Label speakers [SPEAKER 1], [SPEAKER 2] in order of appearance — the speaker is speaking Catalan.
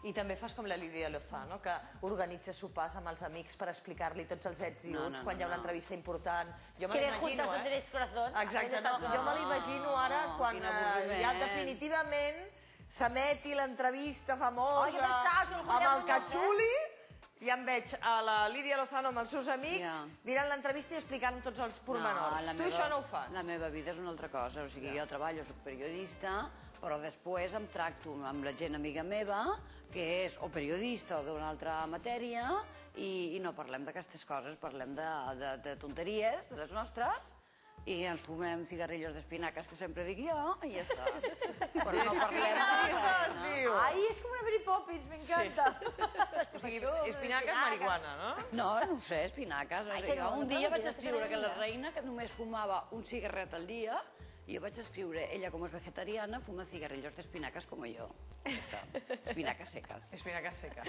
[SPEAKER 1] I també fas com la Lídia Lozano, que organitza sopars amb els amics per explicar-li tots els ets i uts quan hi ha una entrevista important.
[SPEAKER 2] Que de juntas no tenéis corazón.
[SPEAKER 1] Exacte, jo me l'imagino ara quan ja definitivament s'emeti l'entrevista famosa amb el Cachuli i em veig a la Lídia Lozano amb els seus amics mirant l'entrevista i explicant tots els pormenors. Tu això no ho fas?
[SPEAKER 3] La meva vida és una altra cosa, o sigui, jo treballo, soc periodista, però després em tracto amb la gent amiga meva, que és o periodista o d'una altra matèria, i no parlem d'aquestes coses, parlem de tonteries, de les nostres, i ens fumem cigarrillos d'espinaques, que sempre dic jo, i ja està. Però no parlem de res.
[SPEAKER 2] Ai, és com una Mary Poppins, m'encanta.
[SPEAKER 1] O sigui, espinaques, marihuana, no?
[SPEAKER 3] No, no ho sé, espinaques. Jo un dia vaig escriure que la reina, que només fumava un cigarret al dia, i jo vaig escriure, ella com és vegetariana, fuma cigarrillos d'espinaques com jo. Ja està. Espinaques secas.
[SPEAKER 1] Espinaques secas.